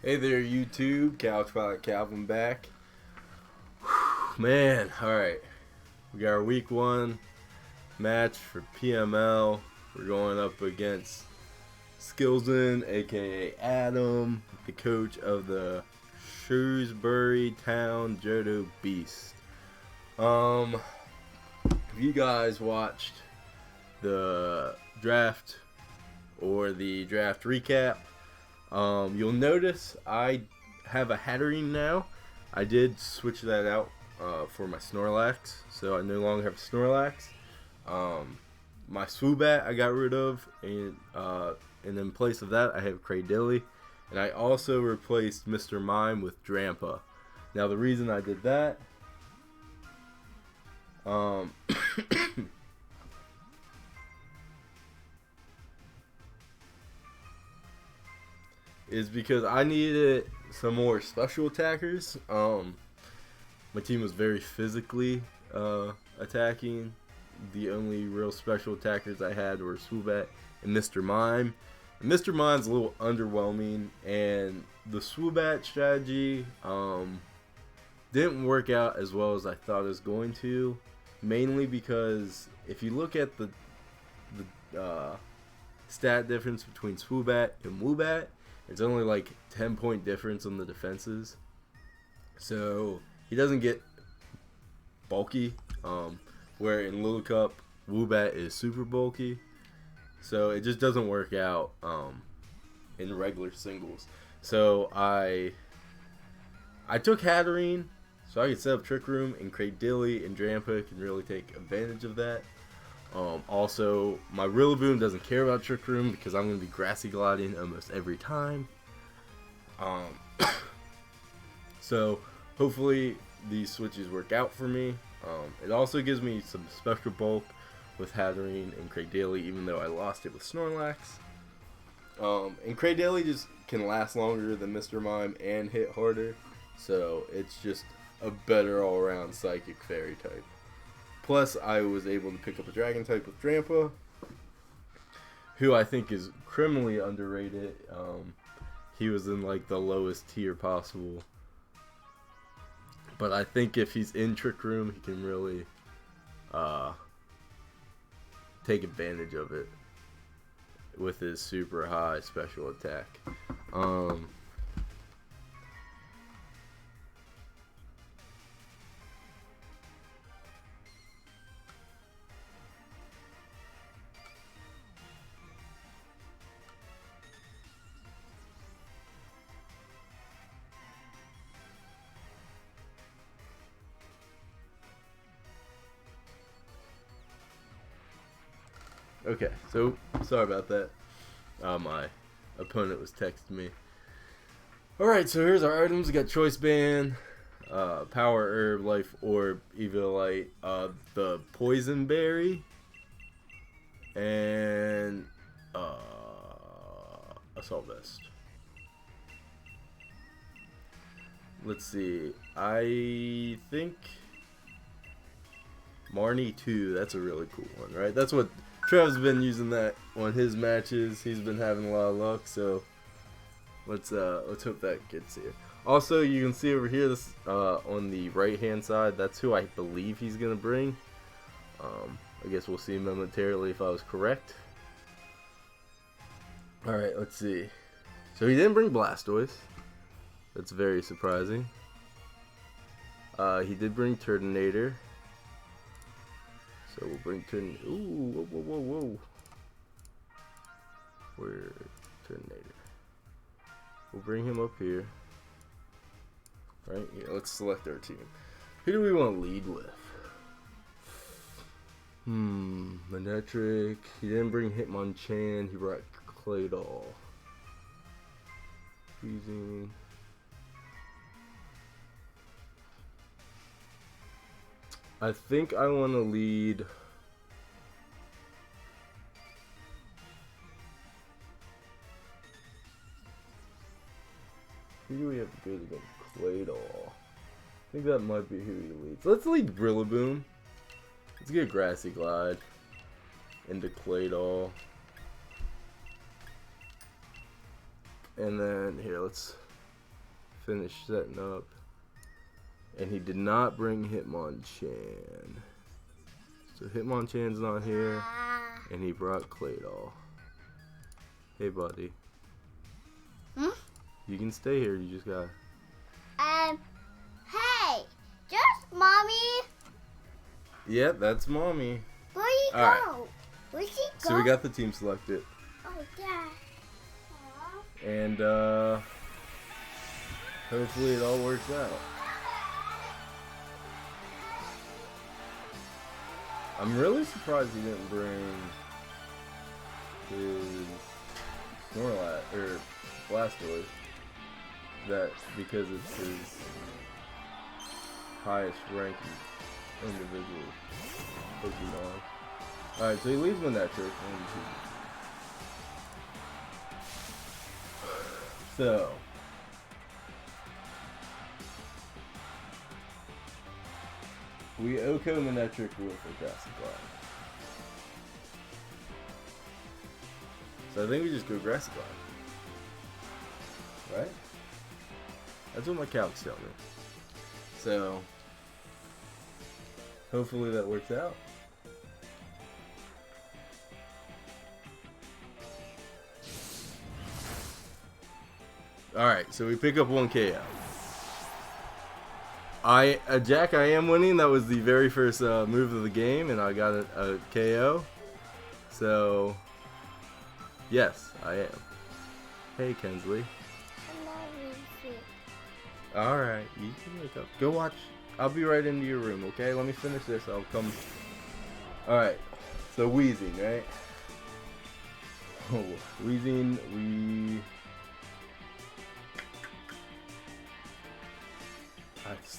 Hey there, YouTube. Couch Pilot Calvin back. Whew, man, alright. We got our week 1 match for PML. We're going up against Skillson, aka Adam, the coach of the Shrewsbury Town Johto Beast. If you guys watched the draft or the draft recap, you'll notice I have a Hatterene now. I did switch that out for my Snorlax, so I no longer have Snorlax. My Swoobat I got rid of, and in place of that I have Cradilly, and I also replaced Mr. Mime with Drampa. Now the reason I did that, is because I needed some more special attackers. My team was very physically attacking. The only real special attackers I had were Swoobat and Mr. Mime. And Mr. Mime's a little underwhelming, and the Swoobat strategy didn't work out as well as I thought it was going to. Mainly because if you look at the stat difference between Swoobat and Woobat, it's only like 10-point difference on the defenses. So he doesn't get bulky, where in Little Cup, Woobat is super bulky. So it just doesn't work out in regular singles. So I took Hatterene so I could set up Trick Room, and Cradilly and Drampa can really take advantage of that. Also, my Rillaboom doesn't care about Trick Room because I'm going to be Grassy Gliding almost every time. So, hopefully these switches work out for me. It also gives me some special bulk with Hatterene and Cradilly, even though I lost it with Snorlax. And Cradilly just can last longer than Mr. Mime and hit harder. So, it's just a better all-around Psychic Fairy type. Plus, I was able to pick up a Dragon type with Drampa, who I think is criminally underrated. He was in like the lowest tier possible. But I think if he's in Trick Room, he can really take advantage of it with his super high special attack. Okay, so sorry about that. My opponent was texting me. Alright, so here's our items. We got Choice Band, Power Herb, Life Orb, Eviolite, the Poison Berry, and Assault Vest. Let's see. I think Marnie 2, that's a really cool one, right? That's what Trev's been using that on his matches. He's been having a lot of luck, so let's hope that gets here. Also, you can see over here, this on the right hand side, that's who I believe he's gonna bring. I guess we'll see momentarily if I was correct. Alright, let's see. So he didn't bring Blastoise. That's very surprising. He did bring Turtonator. So we'll bring Turtonator. Ooh, whoa. Where's Turtonator? We'll bring him up here. Right here, let's select our team. Who do we want to lead with? Manectric. He didn't bring Hitmonchan. He brought Claydol. Freezing. I think I want to lead. Who do we have good against Claydol? I think that might be who he leads. Let's lead Rillaboom. Let's get Grassy Glide into Claydol. And then here, let's finish setting up. And he did not bring Hitmonchan. So Hitmonchan's not here. And he brought Claydol. Hey, buddy. You can stay here. You just got. Hey, just mommy. Yep, that's mommy. Where you go? Right. Where'd she go? So we got the team selected. Oh, yeah. And hopefully it all works out. I'm really surprised he didn't bring his Snorlax or Blastoise. That because it's his highest ranking individual Pokemon. Alright, so he leaves Manectric. So we Oko Manectric with a Grassy Cloud. So I think we just go Grassy Cloud. Right? That's what my calcs tell me. So hopefully that works out. Alright, so we pick up 1 KO. Jack, I am winning. That was the very first move of the game, and I got a KO. So, yes, I am. Hey, Kensley. Alright, you can wake up. Go watch. I'll be right into your room, okay? Let me finish this. I'll come. Alright, so wheezing, right? Oh, wheezing,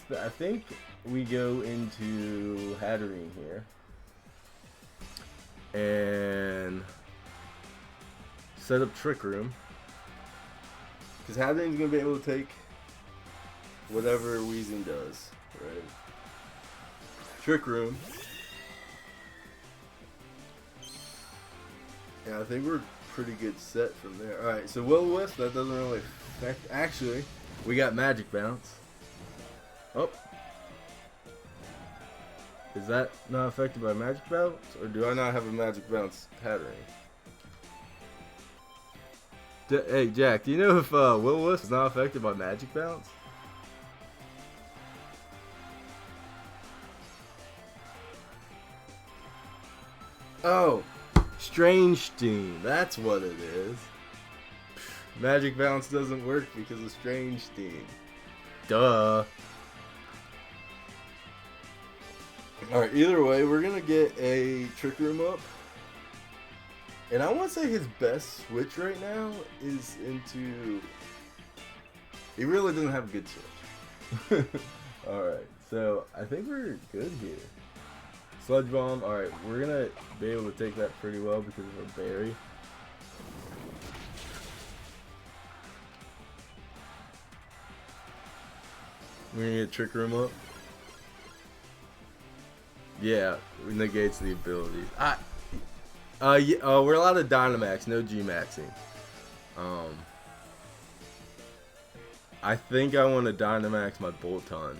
I think we go into Hatterene here. And set up Trick Room. Because Hatterene's going to be able to take whatever Weezing does, right? Trick Room. Yeah, I think we're pretty good set from there. Alright, so Will-O-Wisp, that doesn't really affect. Actually, we got Magic Bounce. Oh. Is that not affected by Magic Bounce? Or do I not have a Magic Bounce Hatterene? Hey, Jack, do you know if Will-O-Wisp is not affected by Magic Bounce? Oh, Strange Steam. That's what it is. Magic Bounce doesn't work because of Strange Steam. Duh. Alright, either way, we're going to get a Trick Room up. And I want to say his best switch right now is into... He really doesn't have a good switch. Alright, so I think we're good here. Sludge Bomb, alright, we're going to be able to take that pretty well because of our berry. We're going to get Trick Room up. Yeah, it negates the abilities. Yeah, we're allowed to Dynamax, no G-Maxing. I think I want to Dynamax my Bolton.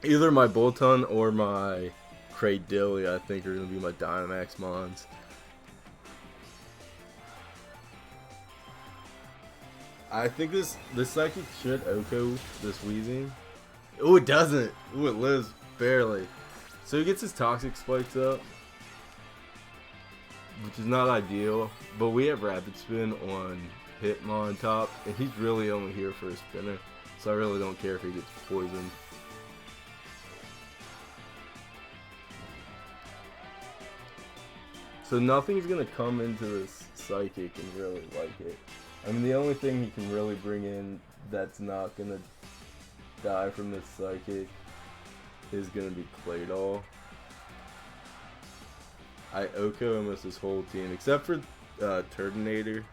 Either my Bolton or my Cradilly, I think, are going to be my Dynamax Mons. I think this Psychic should Oko this Weezing. Oh, it doesn't. Oh, it lives barely. So he gets his Toxic Spikes up, which is not ideal. But we have Rapid Spin on Hitmon top, and he's really only here for a spinner. So I really don't care if he gets poisoned. So nothing's going to come into this Psychic and really like it. I mean, the only thing he can really bring in that's not going to die from this Psychic is going to be Claydol. I Oko almost his whole team, except for Turtonator,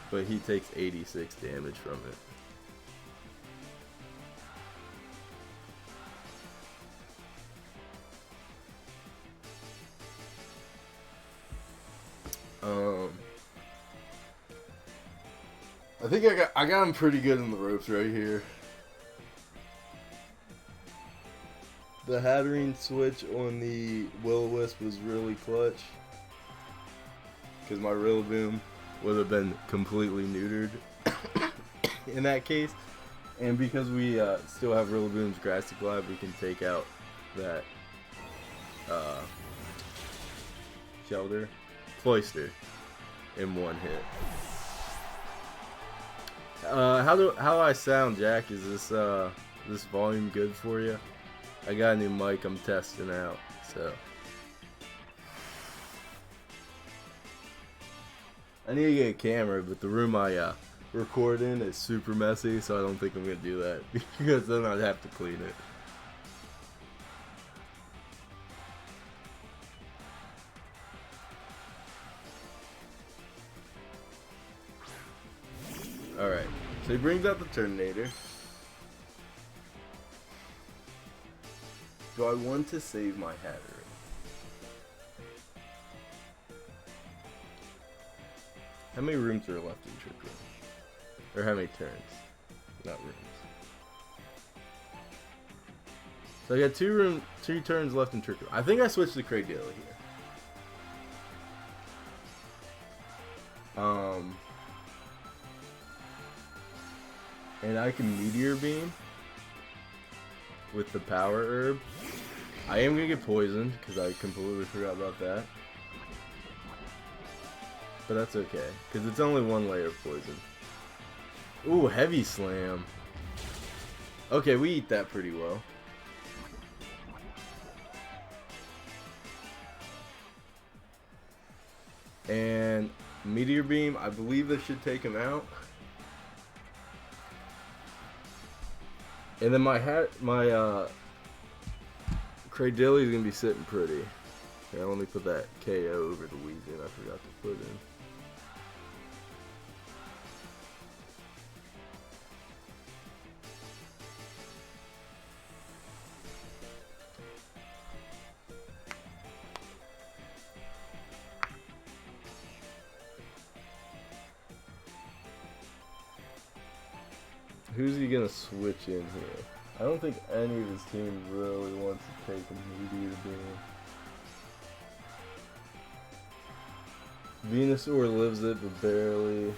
but he takes 86 damage from it. I think I got him pretty good in the ropes right here. The Hatterene switch on the Will-O-Wisp was really clutch. Because my Rillaboom would have been completely neutered in that case. And because we still have Rillaboom's Grassy Glide, we can take out that Cloyster in one hit. How I sound, Jack? Is this volume good for you? I got a new mic I'm testing out, so I need to get a camera, but the room I record in is super messy, so I don't think I'm gonna do that because then I'd have to clean it. Alright, so he brings out the Turtonator. Do I want to save my Hatterene? How many rooms are left in Trick Room? Or how many turns? Not rooms. So I got two turns left in Trick Room. I think I switched to Craig Daly here. And I can Meteor Beam with the Power Herb. I am gonna get poisoned because I completely forgot about that. But that's okay, because it's only one layer of poison. Ooh, Heavy Slam. Okay, we eat that pretty well. And Meteor Beam, I believe this should take him out. And then my Cradilly is gonna be sitting pretty. Yeah, let me put that KO over the Weezing I forgot to put in. Who's he gonna switch in here? I don't think any of his team really wants to take a Meteor Beam. Venusaur lives it, but barely.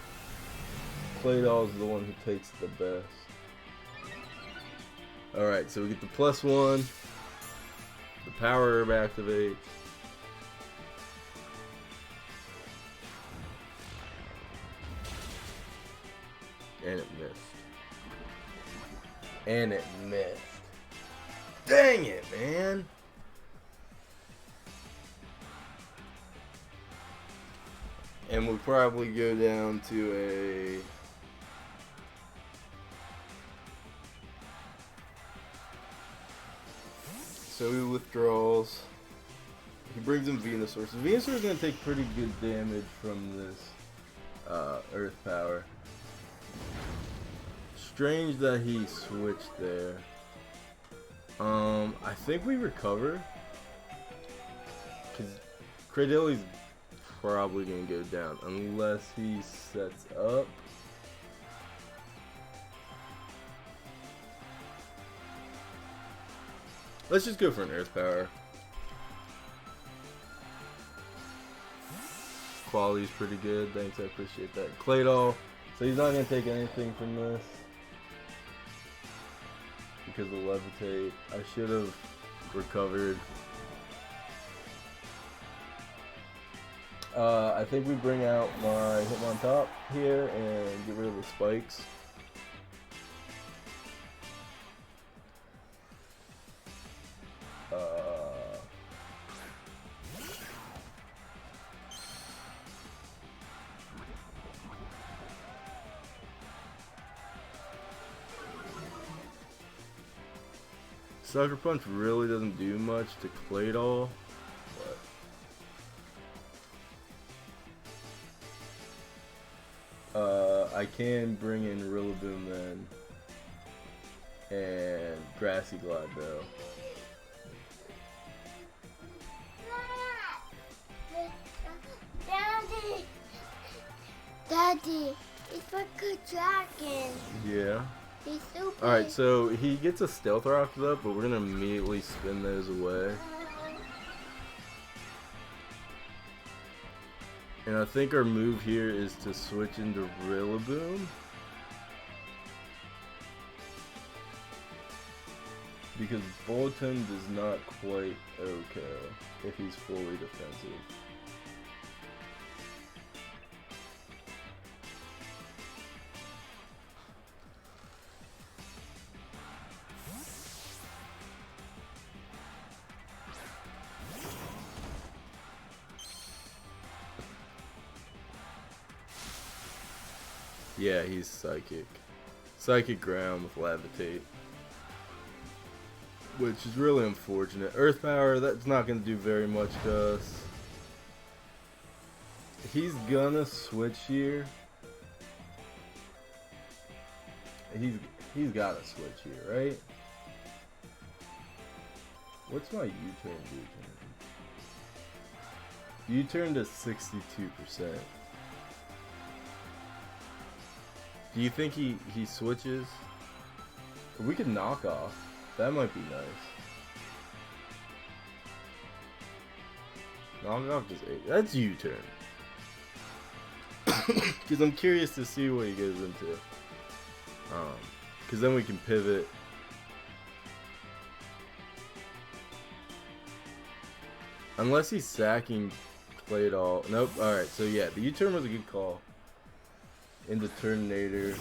Claydol's the one who takes the best. Alright, so we get the +1. The Power Herb activates. And it missed. And it missed. Dang it, man. And we'll probably go down to a... So he withdraws. He brings in Venusaur. So Venusaur is going to take pretty good damage from this Earth Power. Strange that he switched there. I think we recover. Because Cradilly's probably going to go down. Unless he sets up. Let's just go for an Earth Power. Quality's pretty good. Thanks, I appreciate that. Claydol. So he's not going to take anything from this. Because of Levitate. I should have recovered. I think we bring out my Hitmontop here and get rid of the spikes. Sucker Punch really doesn't do much to Claydol, but I can bring in Rillaboom then, and Grassy Glide though. Daddy. It's like a dragon. Yeah. He's super. Alright, so he gets a stealth rock up, but we're gonna immediately spin those away. And I think our move here is to switch into Rillaboom. Because Bolton does not quite okay if he's fully defensive. Yeah, he's psychic. Psychic ground with levitate. Which is really unfortunate. Earth power, that's not going to do very much to us. He's gonna switch here. He's got to switch here, right? What's my U-turn do? U-turn to 62%. Do you think he switches? We could knock off. That might be nice. Knock off is 8. That's U-turn. Because I'm curious to see what he goes into. Because then we can pivot. Unless he's sacking, play it all. Nope. Alright, so yeah, the U-turn was a good call. Into Turtonator.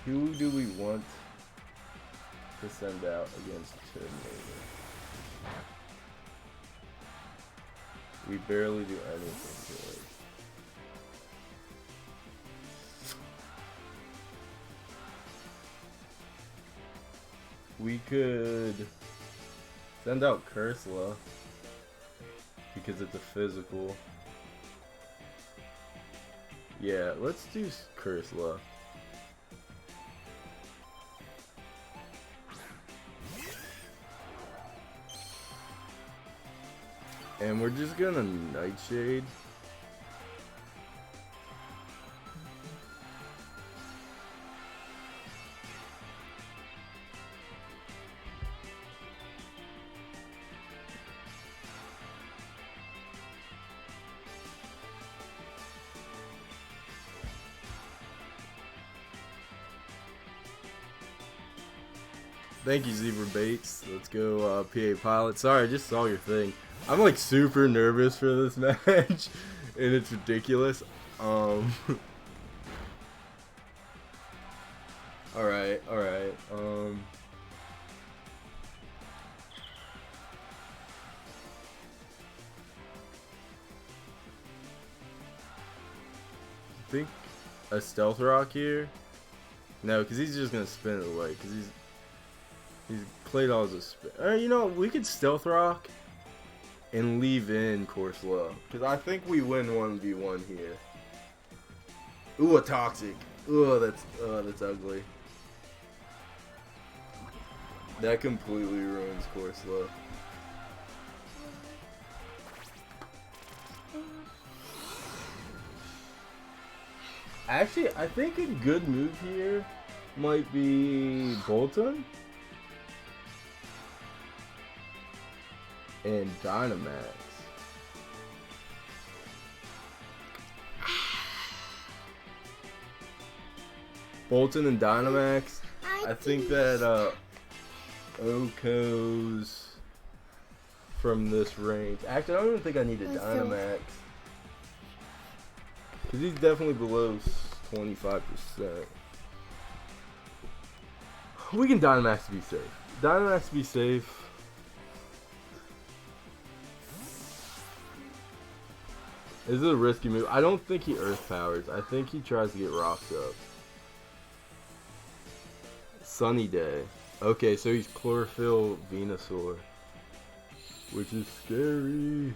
Who do we want to send out against Turtonator? We barely do anything to it. We could send out Cursla because it's a physical. Yeah, let's do Cursla. And we're just gonna Nightshade. Thank you, Zebra Bates. Let's go, PA Pilot. Sorry, I just saw your thing. I'm like super nervous for this match, and it's ridiculous. Alright. I think a Stealth Rock here? No, because he's just gonna spin it away, because he's played all as a spin. You know, we could Stealth Rock and leave in Corsola, because I think we win 1v1 here. Ooh, a Toxic. Ooh, that's ugly. That completely ruins Corsola. Actually, I think a good move here might be Bolton and Dynamax. Bolton and Dynamax. I think that Oko's from this range. Actually, I don't even think I need a Dynamax. Because he's definitely below 25%. We can Dynamax to be safe. Dynamax to be safe. This is a risky move. I don't think he Earth Powers. I think he tries to get rocked up. Sunny Day. Okay, so he's Chlorophyll Venusaur. Which is scary.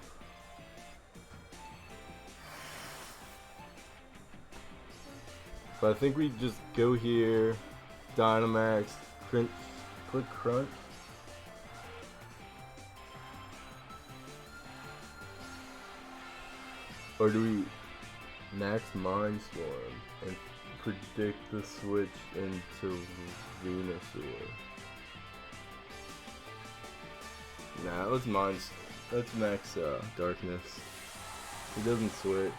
But I think we just go here, Dynamax, Crunch, click Crunch. Or do we... Max Mindstorm and predict the switch into Venusaur. Nah, let's max Darkness. He doesn't switch.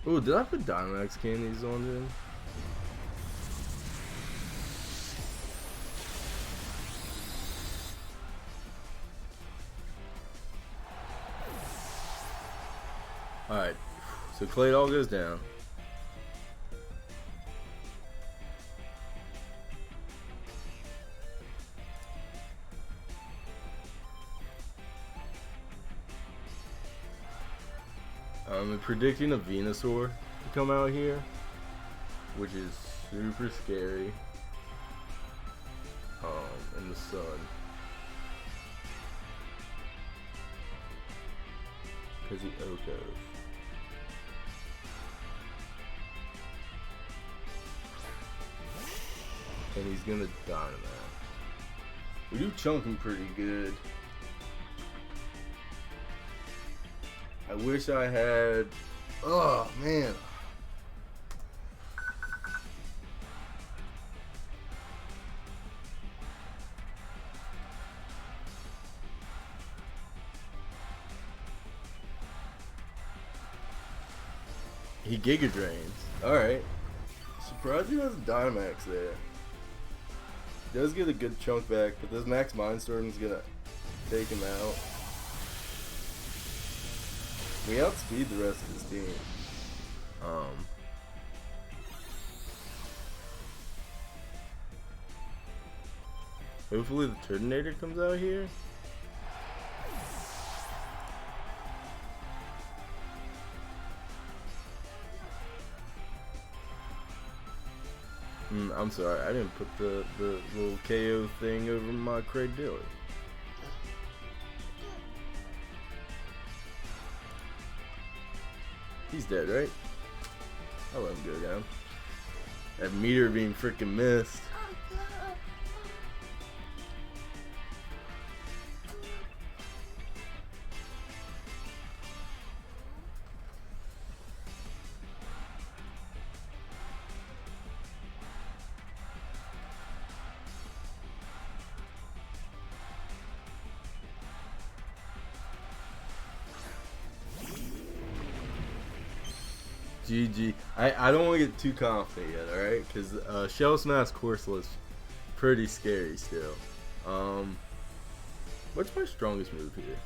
Ooh, did I put Dynamax candies on him? Alright, so Claydol goes down. I'm predicting a Venusaur to come out here, which is super scary in the sun. Because he Okos. And he's gonna Dynamax. We do chunk him pretty good. I wish I had. Oh man. He Giga Drains. Alright. Surprised he has a Dynamax there. He does get a good chunk back, but this Max Mindstorm is gonna take him out. We outspeed the rest of his team. Hopefully the Turtonator comes out here. I'm sorry, I didn't put the little KO thing over my Craig Diller. He's dead, right? I'll let him go down. That meteor being freaking missed. GG. I don't want to get too confident yet, alright? Because Shell Smash Corsola is pretty scary still. What's my strongest move here?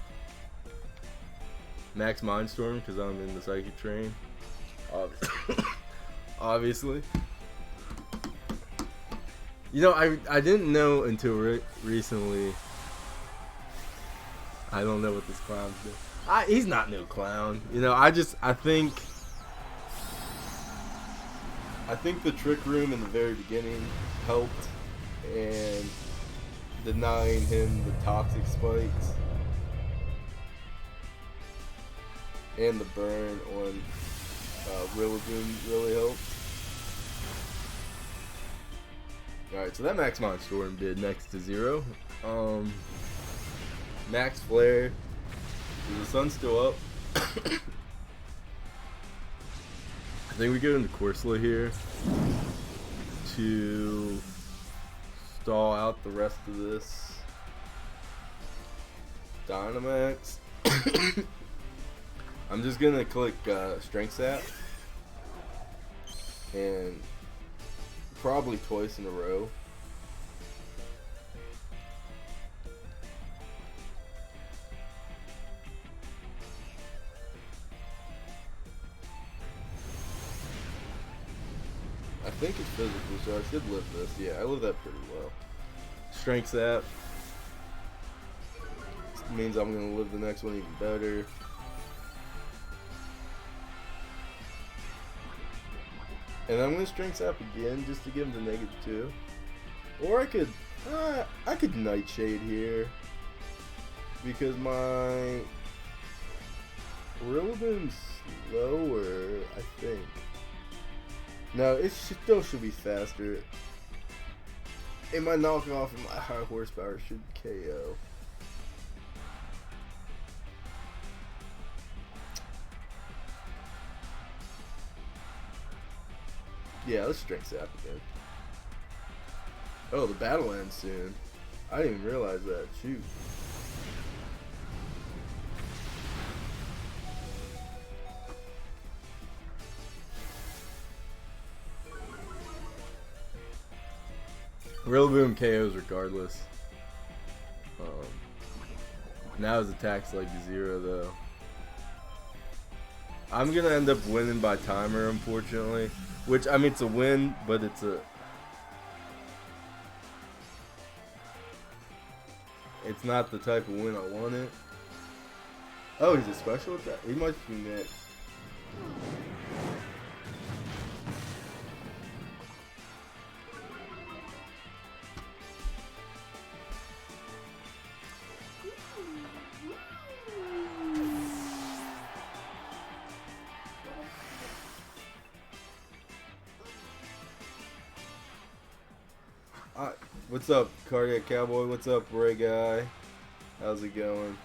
Max Mindstorm, because I'm in the Psychic Train. Obviously. You know, I didn't know until recently. I don't know what this clown's doing. He's not no clown. You know, I think the Trick Room in the very beginning helped, and denying him the Toxic Spikes and the burn on Rillaboom really helped. Alright, so that Max Mindstorm did next to 0. Max Flare. Is the sun still up? I think we go into Corsola here to stall out the rest of this Dynamax. I'm just gonna click Strength Sap and probably twice in a row. I think it's physical, so I should live this. Yeah, I live that pretty well. Strength Sap means I'm gonna live the next one even better. And I'm gonna Strength Sap again just to give him the -2. Or I could Nightshade here because my Rillaboom's slower, I think. No, it still should be faster. And my knockoff and my high horsepower should KO. Yeah, let's strength zap again. Oh, the battle ends soon. I didn't even realize that. Shoot. Rillaboom KOs regardless. Now his attack's like 0 though. I'm gonna end up winning by timer, unfortunately. Which, I mean, it's a win, but it's not the type of win I wanted. Oh, he's a special attack? He must be next. What's up, Cardiac Cowboy? What's up, Ray Guy? How's it going?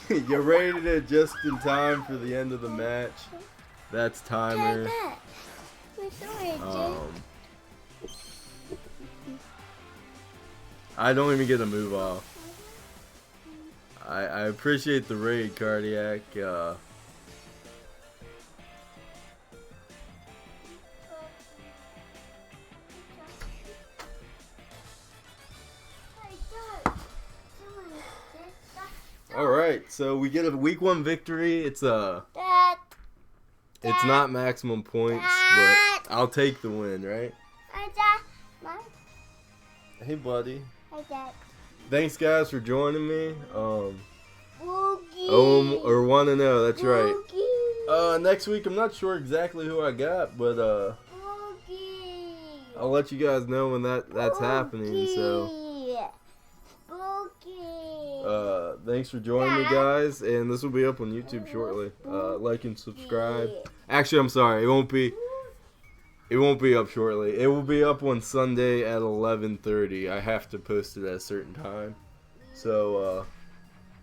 You rated it just in time for the end of the match. That's timer. I don't even get a move off. I appreciate the raid, Cardiac. Alright, so we get a week 1 victory. It's not maximum points, but I'll take the win, right? Hey, buddy. Hi, Dad. Thanks, guys, for joining me. Or 1-0, that's right. Next week, I'm not sure exactly who I got, but I'll let you guys know when that's happening. So, thanks for joining me, guys, and this will be up on YouTube shortly. Like and subscribe. Actually, I'm sorry, it won't be up shortly. It will be up on Sunday at 11:30. I have to post it at a certain time. So,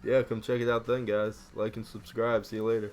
yeah, come check it out then, guys. Like and subscribe. See you later.